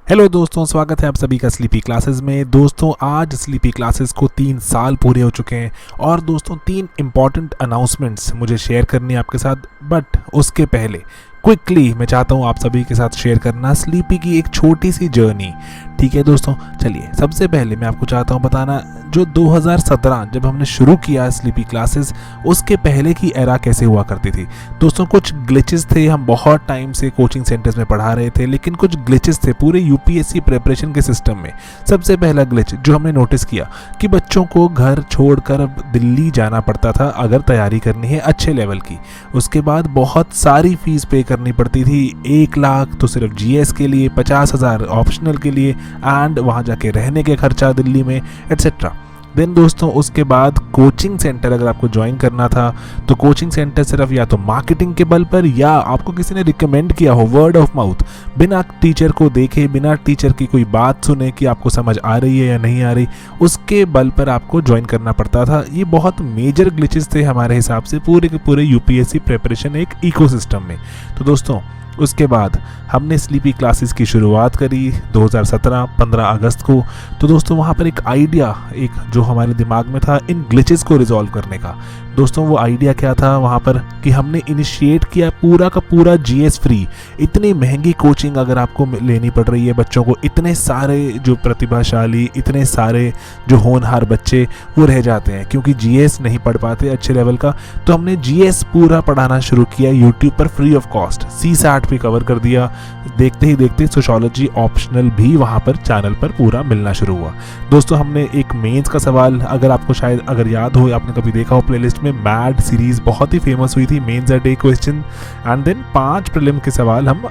Hello दोस्तों, स्वागत है आप सभी का स्लीपी क्लासेस में। दोस्तों आज स्लीपी क्लासेस को 3 साल पूरे हो चुके हैं और दोस्तों 3 इम्पॉर्टेंट अनाउंसमेंट्स मुझे शेयर करनी है आपके साथ। बट उसके पहले क्विकली मैं चाहता हूँ आप सभी के साथ शेयर करना स्लीपी की एक छोटी सी जर्नी। ठीक है दोस्तों, चलिए सबसे पहले मैं आपको चाहता हूँ बताना जो 2017 जब हमने शुरू किया स्लीपी क्लासेस, उसके पहले की एरा कैसे हुआ करती थी। दोस्तों कुछ ग्लिचेस थे, हम बहुत टाइम से कोचिंग सेंटर्स में पढ़ा रहे थे लेकिन कुछ ग्लिचेस थे पूरे यूपीएससी प्रिपरेशन के सिस्टम में। सबसे पहला ग्लिच जो हमने नोटिस किया कि बच्चों को घर छोड़कर अब दिल्ली जाना पड़ता था अगर तैयारी करनी है अच्छे लेवल की। उसके बाद बहुत सारी फीस पे करनी पड़ती थी, 1 लाख तो सिर्फ जीएस के लिए, 50,000 ऑप्शनल के लिए एंड वहाँ जाके रहने के खर्चा दिल्ली में एट्सेट्रा। देन दोस्तों उसके बाद कोचिंग सेंटर अगर आपको ज्वाइन करना था तो कोचिंग सेंटर सिर्फ या तो मार्केटिंग के बल पर या आपको किसी ने रिकमेंड किया हो, वर्ड ऑफ माउथ, बिना टीचर को देखे, बिना टीचर की कोई बात सुने कि आपको समझ आ रही है या नहीं आ रही, उसके बल पर आपको ज्वाइन करना पड़ता था। ये बहुत मेजर ग्लिचेस थे हमारे हिसाब से पूरे के पूरे यूपीएससी प्रिपरेशन एक इकोसिस्टम में। तो दोस्तों उसके बाद हमने स्लीपी क्लासेस की शुरुआत करी 2017 15 अगस्त को। तो दोस्तों वहाँ पर एक आइडिया एक जो हमारे दिमाग में था इन ग्लिचेस को रिजॉल्व करने का। दोस्तों वो आइडिया क्या था वहाँ पर कि हमने इनिशिएट किया पूरा का पूरा जीएस फ्री। इतनी महंगी कोचिंग अगर आपको लेनी पड़ रही है बच्चों को, इतने सारे जो प्रतिभाशाली, इतने सारे जो होनहार बच्चे वो रह जाते हैं क्योंकि जीएस नहीं पढ़ पाते अच्छे लेवल का। तो हमने जीएस पूरा पढ़ाना शुरू किया यूट्यूब पर फ्री ऑफ कॉस्ट, CSAT भी कवर कर दिया। देखते ही देखते सोशियोलॉजी ऑप्शनल भी वहाँ पर चैनल पर पूरा मिलना शुरू हुआ। दोस्तों हमने एक मेंस का सवाल, अगर आपको शायद अगर याद हो, आपने कभी देखा हो प्लेलिस्ट में, मैड सीरीज बहुत ही फेमस हुई थी, mains a day question and then 5 prelim के सवाल हम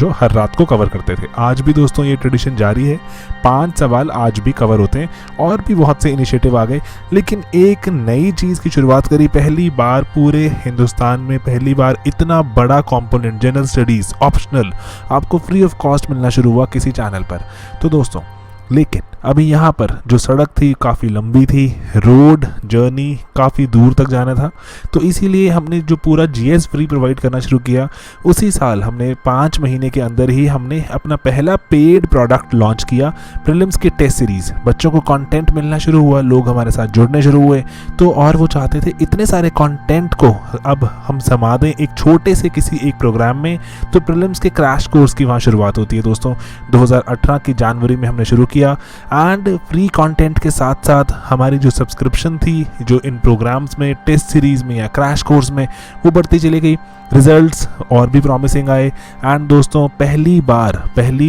जो हर रात को कवर करते थे। आज भी दोस्तों ये ट्रेडिशन जारी है, 5 सवाल आज भी कवर होते हैं और भी बहुत से इनिशिएटिव आ गए। लेकिन एक नई चीज़ की शुरुआत करी, पहली बार पूरे हिंदुस्तान में पहली बार इतना बड़ा कंपोनेंट जनरल स्टडीज ऑप्शनल आपको फ्री ऑफ कॉस्ट मिलना शुरू हुआ किसी चैनल पर। तो दोस्तों लेकिन अभी यहाँ पर जो सड़क थी काफ़ी लंबी थी, रोड जर्नी काफ़ी दूर तक जाना था। तो इसीलिए हमने जो पूरा जीएस फ्री प्रोवाइड करना शुरू किया, उसी साल हमने 5 महीने के अंदर ही हमने अपना पहला पेड प्रोडक्ट लॉन्च किया, प्रीलिम्स की टेस्ट सीरीज़। बच्चों को कंटेंट मिलना शुरू हुआ, लोग हमारे साथ जुड़ने शुरू हुए। तो और वो चाहते थे इतने सारे कंटेंट को अब हम समा दें एक छोटे से किसी एक प्रोग्राम में। तो प्रीलिम्स के क्रैश कोर्स की वहाँ शुरुआत होती है दोस्तों। 2018 की जनवरी में हमने शुरू किया एंड फ्री कंटेंट के साथ साथ हमारी जो सब्सक्रिप्शन थी जो इन प्रोग्राम्स में, टेस्ट सीरीज में या क्रैश कोर्स में, वो बढ़ती चली गई। रिजल्ट्स और भी प्रॉमिसिंग आए एंड दोस्तों पहली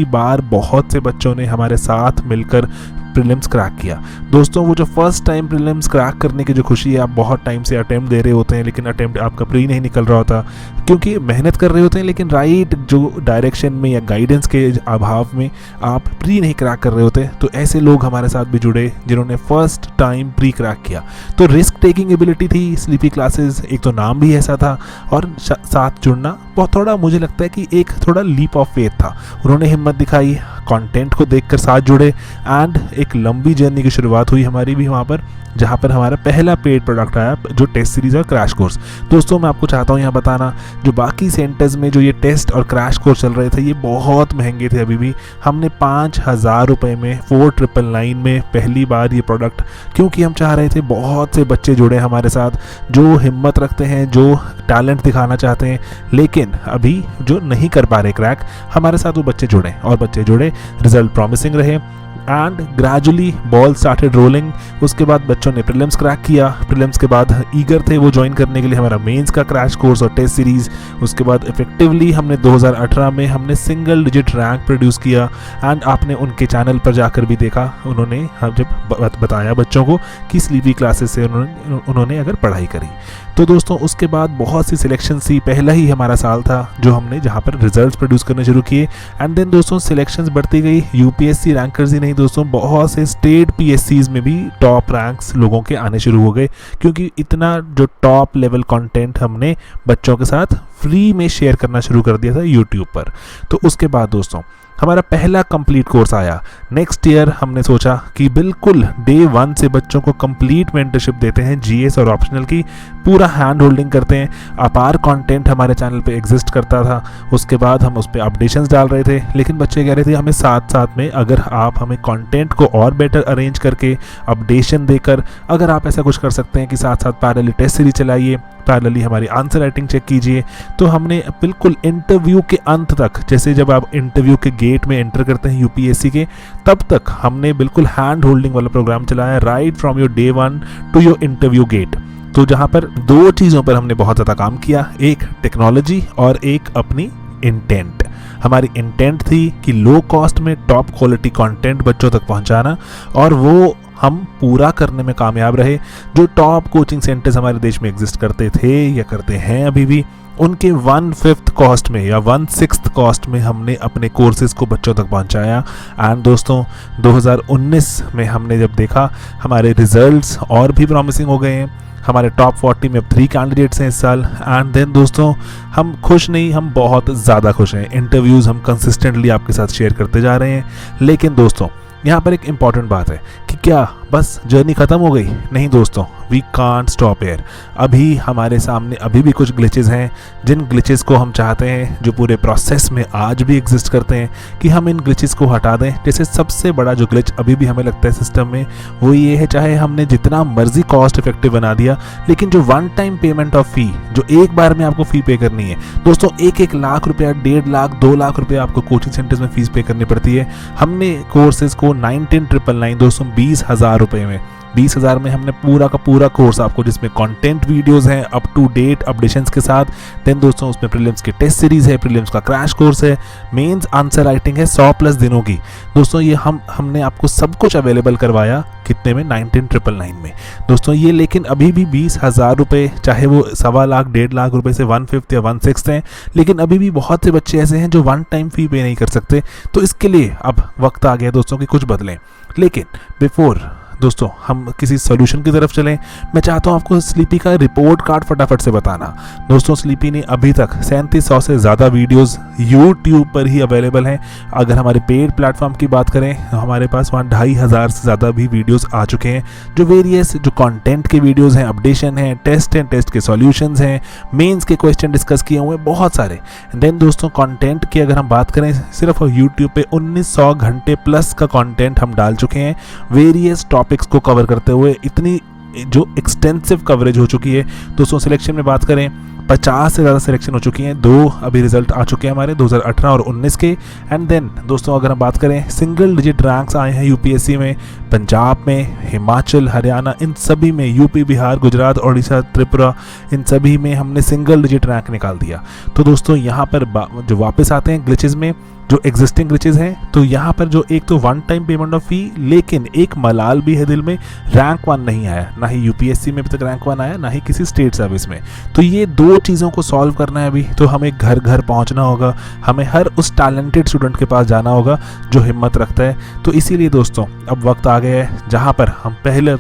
बार बहुत से बच्चों ने हमारे साथ मिलकर प्रीलिम्स क्रैक किया। दोस्तों वो जो फर्स्ट टाइम प्रीलिम्स क्रैक करने की जो खुशी है, आप बहुत टाइम से अटेम्प्ट दे रहे होते हैं लेकिन अटेम्प्ट आपका प्री नहीं निकल रहा होता क्योंकि मेहनत कर रहे होते हैं लेकिन राइट जो डायरेक्शन में या गाइडेंस के अभाव में आप प्री नहीं क्रैक कर रहे होते। तो ऐसे लोग हमारे साथ भी जुड़े जिन्होंने फर्स्ट टाइम प्री क्रैक किया। तो रिस्क टेकिंग एबिलिटी थी स्लीपी क्लासेस, एक तो नाम भी ऐसा था और साथ जुड़ना बहुत थोड़ा मुझे लगता है कि एक थोड़ा लीप ऑफ फेथ था। उन्होंने हिम्मत दिखाई, कंटेंट को देखकर साथ जुड़े एंड एक लंबी जर्नी की शुरुआत हुई हमारी भी वहाँ पर, जहाँ पर हमारा पहला पेड प्रोडक्ट आया जो टेस्ट सीरीज और क्रैश कोर्स। दोस्तों मैं आपको चाहता हूँ यहाँ बताना, जो बाकी सेंटर्स में जो ये टेस्ट और क्रैश कोर्स चल रहे थे ये बहुत महंगे थे। अभी भी हमने 5,000 रुपये में 4999 में पहली बार ये प्रोडक्ट, क्योंकि हम चाह रहे थे बहुत से बच्चे जुड़े हमारे साथ जो हिम्मत रखते हैं, जो टैलेंट दिखाना चाहते हैं लेकिन अभी जो नहीं कर पा रहे क्रैक, हमारे साथ वो बच्चे जुड़े और बच्चे जुड़े, रिजल्ट प्रॉमिसिंग रहे and gradually ball started rolling. उसके बाद बच्चों ने प्रीलिम्स क्रैक किया, प्रीलिम्स के बाद ईगर थे वो ज्वाइन करने के लिए हमारा मेंस का क्रैश कोर्स और टेस्ट सीरीज। उसके बाद इफेक्टिवली हमने 2018 में हमने सिंगल डिजिट रैंक प्रोड्यूस किया एंड आपने उनके चैनल पर जाकर भी देखा, उन्होंने हम जब बताया बच्चों को कि स्लीपी क्लासेस से उन्होंने अगर पढ़ाई करी। तो दोस्तों उसके बाद बहुत सी सिलेक्शन सी, पहला ही हमारा साल था जो हमने जहाँ पर रिजल्ट्स प्रोड्यूस करने शुरू किए एंड देन दोस्तों सिलेक्शंस बढ़ती गई। यूपीएससी रैंकर्स ही नहीं दोस्तों, बहुत से स्टेट पीएससीज में भी टॉप रैंक्स लोगों के आने शुरू हो गए क्योंकि इतना जो टॉप लेवल कंटेंट हमने बच्चों के साथ फ्री में शेयर करना शुरू कर दिया था यूट्यूब पर। तो उसके बाद दोस्तों हमारा पहला कंप्लीट कोर्स आया। नेक्स्ट ईयर हमने सोचा कि बिल्कुल डे 1 से बच्चों को कंप्लीट मेंटरशिप देते हैं, जीएस और ऑप्शनल की पूरा हैंड होल्डिंग करते हैं। अपार कंटेंट हमारे चैनल पे एग्जिस्ट करता था, उसके बाद हम उस पर अपडेशंस डाल रहे थे, लेकिन बच्चे कह रहे थे हमें साथ साथ में अगर आप हमें कंटेंट को और बेटर अरेंज करके अपडेशन देकर अगर आप ऐसा कुछ कर सकते हैं कि साथ साथ पैरेलली टेस्ट सीरीज चलाइए, पैरेलली हमारी आंसर राइटिंग चेक कीजिए। तो हमने बिल्कुल इंटरव्यू के अंत तक, जैसे जब आप इंटरव्यू के गेट में एंटर करते हैं यूपीएससी के, तब तक हमने बिल्कुल हैंड होल्डिंग वाला प्रोग्राम चलाया, right from your day 1 to your interview gate. तो जहाँ पर 2 चीज़ों पर हमने बहुत ज़्यादा काम किया, एक टेक्नोलॉजी और एक अपनी इंटेंट। हमारी इंटेंट थी कि लो कॉस्ट में टॉप क्वालिटी कंटेंट बच्चों तक पहुंचाना, और वो हम पूरा करने में कामयाब रहे। जो टॉप कोचिंग सेंटर्स हमारे देश में एग्जिस्ट करते थे या करते हैं अभी भी, उनके 1/5 कॉस्ट में या 1/6 कॉस्ट में हमने अपने कोर्सेज़ को बच्चों तक पहुंचाया। एंड दोस्तों 2019 में हमने जब देखा हमारे रिजल्ट्स और भी प्रॉमिसिंग हो गए हैं। हमारे टॉप 40 में अब 3 कैंडिडेट्स हैं इस साल। एंड देन दोस्तों हम खुश नहीं, हम बहुत ज़्यादा खुश हैं। इंटरव्यूज़ हम कंसिस्टेंटली आपके साथ शेयर करते जा रहे हैं। लेकिन दोस्तों यहाँ पर एक इम्पॉर्टेंट बात है कि क्या बस जर्नी ख़त्म हो गई? नहीं दोस्तों, वी कांट स्टॉप हियर। अभी हमारे सामने अभी भी कुछ ग्लिचेस हैं, जिन ग्लिचेस को हम चाहते हैं, जो पूरे प्रोसेस में आज भी एग्जिस्ट करते हैं, कि हम इन ग्लिचेस को हटा दें। जैसे सबसे बड़ा जो ग्लिच अभी भी हमें लगता है सिस्टम में, वो ये है, चाहे हमने जितना मर्जी कॉस्ट इफेक्टिव बना दिया, लेकिन जो वन टाइम पेमेंट ऑफ फ़ी, जो एक बार में आपको फ़ी पे करनी है दोस्तों, 1 लाख रुपया, 1.5 लाख, 2 लाख रुपया आपको कोचिंग सेंटर्स में फ़ीस पे करनी पड़ती है। हमने कोर्सेज़ को 19,999 दोस्तों 20,000 रुपये में, 20,000 में हमने पूरा का पूरा कोर्स आपको, जिसमें कंटेंट वीडियोस हैं अप टू डेट अपडेशंस के साथ। देन दोस्तों उसमें प्रीलिम्स की टेस्ट सीरीज है, प्रीलिम्स का क्रैश कोर्स है, मेंस आंसर राइटिंग है 100+ दिनों की। दोस्तों ये हमने आपको सब कुछ अवेलेबल करवाया कितने में? 19,999 में दोस्तों ये। लेकिन अभी भी 20,000 रुपये, चाहे वो 1.25 लाख, 1.5 लाख रुपए से 1/5 या 1/6 हैं, लेकिन अभी भी बहुत से बच्चे ऐसे हैं जो वन टाइम फ़ी पे नहीं कर सकते। तो इसके लिए अब वक्त आ गया दोस्तों कि कुछ बदलें। लेकिन बिफोर दोस्तों हम किसी सोल्यूशन की तरफ चलें, मैं चाहता हूं आपको स्लीपी का रिपोर्ट कार्ड फटाफट से बताना। दोस्तों स्लीपी ने अभी तक 3700 से ज़्यादा वीडियोस यूट्यूब पर ही अवेलेबल हैं। अगर हमारे पेड प्लेटफॉर्म की बात करें तो हमारे पास वहाँ 2,500 से ज़्यादा भी वीडियोस आ चुके हैं, जो वेरियस जो कंटेंट के वीडियोस हैं, अपडेशन हैं, टेस्ट हैं, टेस्ट के सॉल्यूशंस हैं, मेंस के क्वेश्चन डिस्कस किए हुए हैं, बहुत सारे। देन दोस्तों कंटेंट की अगर हम बात करें, सिर्फ यूट्यूब पे 1900 घंटे प्लस का कंटेंट हम डाल चुके हैं, वेरियस टॉपिक्स को कवर करते हुए। इतनी जो एक्सटेंसिव कवरेज हो चुकी है दोस्तों। सिलेक्शन में बात करें 50 से ज़्यादा सिलेक्शन हो चुकी हैं, 2 अभी रिजल्ट आ चुके हैं हमारे 2018 और 19 के। एंड देन दोस्तों अगर हम बात करें, सिंगल डिजिट रैंक्स आए हैं यूपीएससी में, पंजाब में, हिमाचल, हरियाणा, इन सभी में, यूपी, बिहार, गुजरात, उड़ीसा, त्रिपुरा, इन सभी में हमने सिंगल डिजिट रैंक निकाल दिया। तो दोस्तों यहाँ पर जो वापस आते हैं ग्लिचेस में, जो एग्जिस्टिंग ग्लिचेस हैं, तो यहाँ पर जो एक तो वन टाइम पेमेंट ऑफ फ़ी, लेकिन एक मलाल भी है दिल में, रैंक 1 नहीं आया, ना ही यूपीएससी में अभी तक रैंक 1 आया, ना ही किसी स्टेट सर्विस में। तो ये 2 चीज़ों को सॉल्व करना है अभी। तो हमें घर घर पहुँचना होगा, हमें हर उस टैलेंटेड स्टूडेंट के पास जाना होगा जो हिम्मत रखता है। तो इसीलिए दोस्तों अब वक्त आ गया है जहाँ पर हम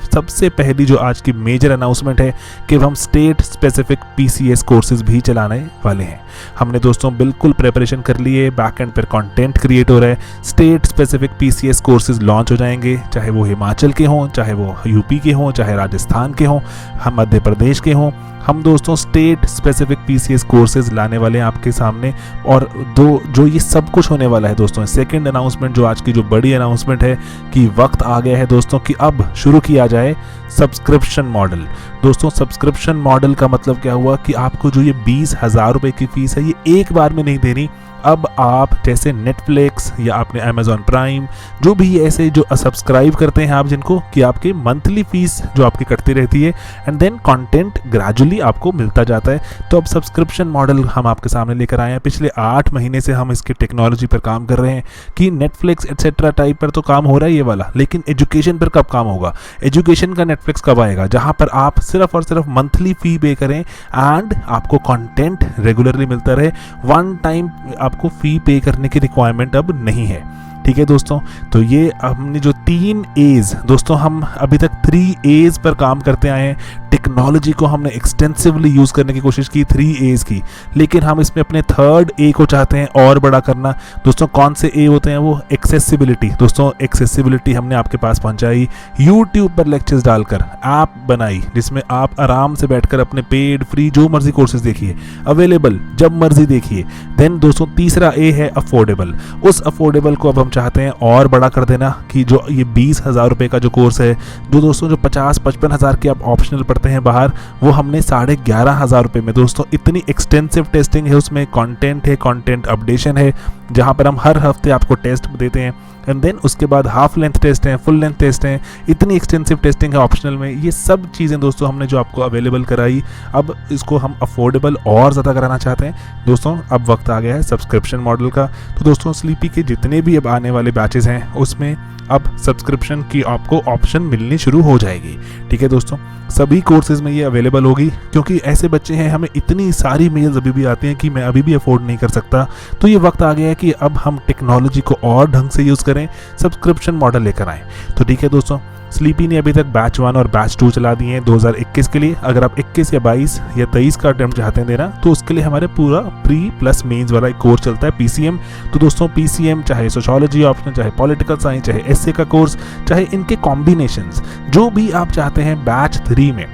सबसे पहली जो आज की मेजर अनाउंसमेंट है कि हम स्टेट स्पेसिफिक पीसीएस कोर्सेज भी चलाने वाले हैं। हमने दोस्तों बिल्कुल प्रिपरेशन कर ली है, बैक एंड पर कंटेंट क्रिएट हो रहा है, state specific PCS courses launch हो जाएंगे, चाहे वो हिमाचल के हों, चाहे वो यूपी के हों, चाहे राजस्थान के हों, हम मध्य प्रदेश के हों। हम दोस्तों स्टेट स्पेसिफिक पीसीएस कोर्सेज लाने वाले हैं आपके सामने। और जो ये सब कुछ होने वाला है दोस्तों, सेकंड अनाउंसमेंट, जो आज की जो बड़ी अनाउंसमेंट है कि वक्त आ गया है दोस्तों कि अब शुरू किया जाए सब्सक्रिप्शन मॉडल। दोस्तों सब्सक्रिप्शन मॉडल का मतलब क्या हुआ कि आपको जो ये 20,000 रुपये की फ़ीस है, ये एक बार में नहीं देनी। अब आप जैसे नेटफ्लिक्स या आपने अमेज़ॉन प्राइम, जो भी ऐसे जो सब्सक्राइब करते हैं आप, जिनको कि आपके मंथली फ़ीस जो आपकी कटती रहती है, एंड देन कंटेंट ग्रेजुअली आपको मिलता जाता है। तो अब सब्सक्रिप्शन मॉडल हम आपके सामने लेकर आए हैं। पिछले 8 महीने से हम इसकी टेक्नोलॉजी पर काम कर रहे हैं कि नेटफ्लिक्स एट्सेट्रा टाइप पर तो काम हो रहा है ये वाला, लेकिन एजुकेशन पर कब काम होगा? एजुकेशन का नेटफ्लिक्स कब आएगा, जहाँ पर आप सिर्फ और सिर्फ मंथली फ़ी पे करें एंड आपको कंटेंट रेगुलरली मिलता रहे। वन टाइम आपको फ़ी पे करने की रिक्वायरमेंट अब नहीं है। ठीक है दोस्तों, तो ये हमने जो 3 A's दोस्तों, हम अभी तक 3 A's पर काम करते आए हैं। टेक्नोलॉजी को हमने एक्सटेंसिवली यूज़ करने की कोशिश की 3 A's की, लेकिन हम इसमें अपने 3rd A को चाहते हैं और बड़ा करना। दोस्तों कौन से A होते हैं वो? एक्सेसिबिलिटी। दोस्तों एक्सेसिबिलिटी हमने आपके पास पहुंचाई यूट्यूब पर लेक्चर्स डालकर, ऐप बनाई जिसमें आप आराम से बैठकर अपने पेड फ्री जो मर्जी कोर्सेज देखिए, अवेलेबल जब मर्जी देखिए। देन दोस्तों तीसरा A है अफोर्डेबल। उस अफोर्डेबल को अब हम चाहते हैं और बड़ा कर देना कि जो ये 20,000 रुपये का जो कोर्स है, जो दोस्तों जो 50-55 हज़ार के आप ऑप्शनल पढ़ते हैं बाहर, वो हमने 11,500 रुपये में दोस्तों, इतनी एक्सटेंसिव टेस्टिंग है उसमें, कंटेंट है, कंटेंट अपडेशन है, जहाँ पर हम हर हफ्ते आपको टेस्ट देते हैं, एंड देन उसके बाद हाफ लेंथ टेस्ट हैं, फुल लेंथ टेस्ट हैं, इतनी एक्सटेंसिव टेस्टिंग है ऑप्शनल में। ये सब चीज़ें दोस्तों हमने जो आपको अवेलेबल कराई, अब इसको हम अफोर्डेबल और ज़्यादा कराना चाहते हैं। दोस्तों अब वक्त आ गया है सब्सक्रिप्शन मॉडल का। तो दोस्तों स्लीपी के जितने भी अब आने वाले बैचेस हैं उसमें अब सब्सक्रिप्शन की आपको ऑप्शन मिलनी शुरू हो जाएगी। ठीक है दोस्तों, सभी कोर्सेज में ये अवेलेबल होगी, क्योंकि ऐसे बच्चे हैं, हमें इतनी सारी मेल्स अभी भी आती हैं कि मैं अभी भी अफोर्ड नहीं कर सकता। तो ये वक्त आ गया है कि अब हम टेक्नोलॉजी को और ढंग से यूज़ करें, सब्सक्रिप्शन मॉडल लेकर आएँ। तो ठीक है दोस्तों, स्लीपी ने अभी तक बैच 1 और बैच 2 चला दिए हैं 2021 के लिए। अगर आप 21 या 22 या 23 का अटेम्प्ट चाहते हैं देना, तो उसके लिए हमारे पूरा प्री प्लस मेंस वाला एक कोर्स चलता है PCM। तो दोस्तों PCM चाहे सोशियोलॉजी ऑप्शन, चाहे पॉलिटिकल साइंस, चाहे एसए का कोर्स, चाहे इनके कॉम्बिनेशंस, जो भी आप चाहते हैं बैच 3 में।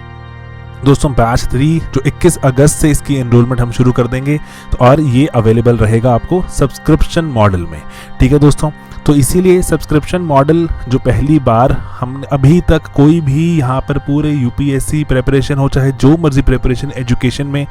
दोस्तों बैच 3 जो 21 अगस्त से इसकी एनरोलमेंट हम शुरू कर देंगे, तो और ये अवेलेबल रहेगा आपको सब्सक्रिप्शन मॉडल में। ठीक है दोस्तों, तो इसीलिए सब्सक्रिप्शन मॉडल जो पहली बार हम अभी तक कोई भी यहाँ पर पूरे UPSC प्रिपरेशन हो, चाहे जो मर्जी प्रिपरेशन एजुकेशन में,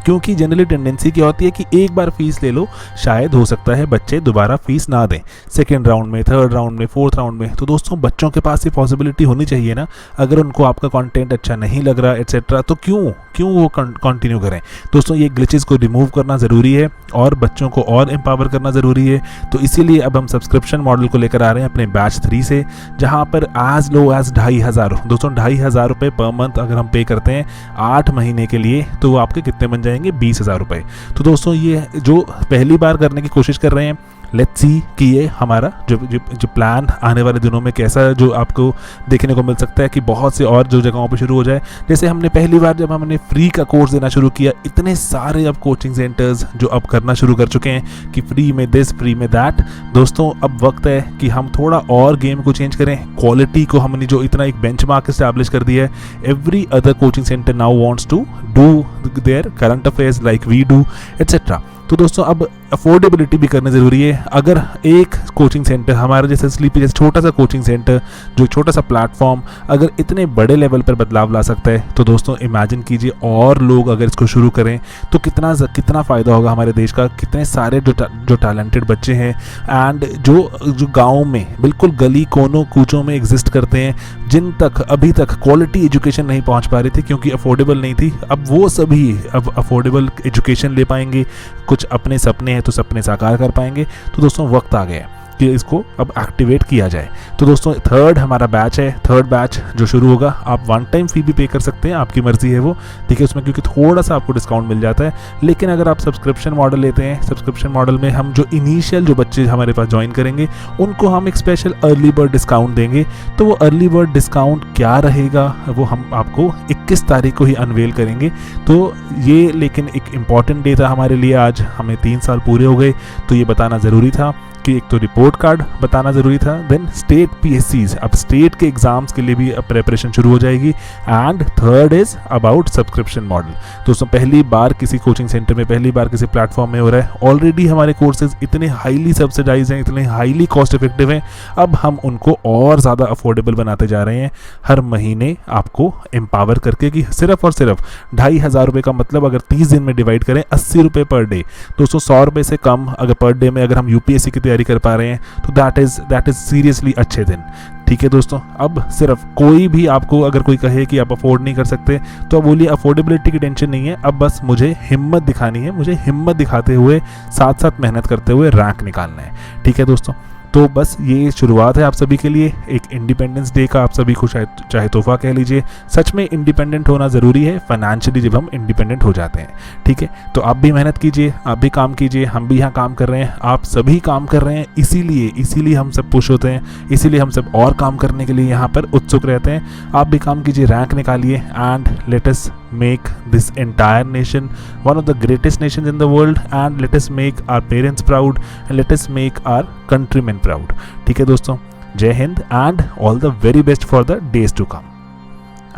क्योंकि जनरली टेंडेंसी क्या होती है कि एक बार फीस ले लो, शायद हो सकता है बच्चे दोबारा फीस ना दें सेकेंड राउंड में, थर्ड राउंड में, फोर्थ राउंड में। तो दोस्तों बच्चों के पास ये पॉसिबिलिटी होनी चाहिए ना, अगर उनको आपका कंटेंट अच्छा नहीं लग रहा एट्सेट्रा, तो क्यों वो कंटिन्यू करें। दोस्तों ये ग्लिचेस को रिमूव करना ज़रूरी है और बच्चों को और एम्पावर करना ज़रूरी है। तो इसीलिए अब हम सब्सक्रिप्शन मॉडल को लेकर आ रहे हैं अपने बैच 3 से, जहां पर एज लो एज 2,500 दोस्तों 2,500 रुपये पर मंथ अगर हम पे करते हैं 8 महीने के लिए, तो वो आपके कितने बन जाएंगे? 20,000 रुपये। तो दोस्तों ये जो पहली बार करने की कोशिश कर रहे हैं, लेट्स सी कि ये हमारा जो प्लान आने वाले दिनों में कैसा जो आपको देखने को मिल सकता है, कि बहुत से और जो जगहों पे शुरू हो जाए। जैसे हमने पहली बार जब हमने फ्री का कोर्स देना शुरू किया, इतने सारे अब कोचिंग सेंटर्स जो अब करना शुरू कर चुके हैं कि फ्री में दिस, फ्री में दैट। दोस्तों अब वक्त है कि हम थोड़ा और गेम को चेंज करें, क्वालिटी को हमने जो इतना एक बेंचमार्क एस्टैब्लिश कर दिया है, every other coaching centre now wants to do their current affairs like we do etcetera. तो दोस्तों अब अफोर्डेबिलिटी भी करनी ज़रूरी है। अगर एक कोचिंग सेंटर हमारे जैसे स्लीपी जैसे छोटा सा कोचिंग सेंटर, जो छोटा सा प्लेटफॉर्म, अगर इतने बड़े लेवल पर बदलाव ला सकता है, तो दोस्तों इमेजिन कीजिए और लोग अगर इसको शुरू करें तो कितना फ़ायदा होगा हमारे देश का। कितने सारे जो टैलेंटेड बच्चे हैं एंड जो गाँव में बिल्कुल गली कोनों कूचों में एग्जिस्ट करते हैं, जिन तक अभी तक क्वालिटी एजुकेशन नहीं पहुँच पा रही थी क्योंकि अफोर्डेबल नहीं थी, अब वो सभी अब अफोर्डेबल एजुकेशन ले पाएंगे, कुछ अपने सपने हैं तो सपने साकार कर पाएंगे। तो दोस्तों वक्त आ गया कि इसको अब एक्टिवेट किया जाए। तो दोस्तों 3rd हमारा बैच है, 3rd बैच जो शुरू होगा, आप 1 टाइम फी भी पे कर सकते हैं, आपकी मर्जी है वो, ठीक है, उसमें क्योंकि थोड़ा सा आपको डिस्काउंट मिल जाता है। लेकिन अगर आप सब्सक्रिप्शन मॉडल लेते हैं, सब्सक्रिप्शन मॉडल में हम जो इनिशियल जो बच्चे हमारे पास ज्वाइन करेंगे उनको हम एक स्पेशल अर्ली बर्ड डिस्काउंट देंगे। तो वो अर्ली बर्ड डिस्काउंट क्या रहेगा वो हम आपको 21 तारीख को ही अनवेल करेंगे। तो ये लेकिन एक इम्पॉर्टेंट डे था हमारे लिए, आज हमें 3 साल पूरे हो गए, तो ये बताना ज़रूरी था कि एक तो रिपोर्ट कार्ड बताना ज़रूरी था, देन स्टेट PSCs, अब स्टेट के एग्जाम्स के लिए भी अब प्रेपरेशन शुरू हो जाएगी, and 3rd is about subscription model. दोस्तों पहली बार किसी कोचिंग सेंटर में, पहली बार किसी प्लेटफॉर्म में हो रहा है। ऑलरेडी हमारे कोर्सेज इतने हाईली सब्सिडाइज हैं, इतने हाईली कॉस्ट इफेक्टिव हैं, अब हम उनको और ज़्यादा अफोर्डेबल बनाते जा रहे हैं, हर महीने आपको एम्पावर करके, कि सिर्फ और सिर्फ 2,500 रुपये का मतलब अगर 30 दिन में डिवाइड करें 80 रुपये पर डे। दोस्तों 100 रुपये से कम अगर पर डे में अगर हम UPSC की तैयारी कर पा रहे हैं तो दैट इज सीरियसली अच्छे दिन। ठीक है दोस्तों, अब सिर्फ कोई भी आपको अगर कोई कहे कि आप अफोर्ड नहीं कर सकते, तो अब बोलिए अफोर्डेबिलिटी की टेंशन नहीं है, अब बस मुझे हिम्मत दिखानी है, मुझे हिम्मत दिखाते हुए साथ साथ मेहनत करते हुए रैंक निकालना है। ठीक है दोस्तों, तो बस ये शुरुआत है आप सभी के लिए एक इंडिपेंडेंस डे का। आप सभी को शायद चाहे तोहफा कह लीजिए। सच में इंडिपेंडेंट होना ज़रूरी है फाइनेंशियली जब हम इंडिपेंडेंट हो जाते हैं। ठीक है, तो आप भी मेहनत कीजिए, आप भी काम कीजिए, हम भी यहाँ काम कर रहे हैं, आप सभी काम कर रहे हैं, इसीलिए हम सब पुश होते हैं, इसीलिए हम सब और काम करने के लिए यहाँ पर उत्सुक रहते हैं। आप भी काम कीजिए, रैंक निकालिए, and let us make this entire nation one of the greatest nations in the world, and let us make our parents proud, and let us make our countrymen proud. ठीक है दोस्तों, जय Hind, and all the very best for the days to come,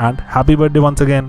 and happy birthday once again.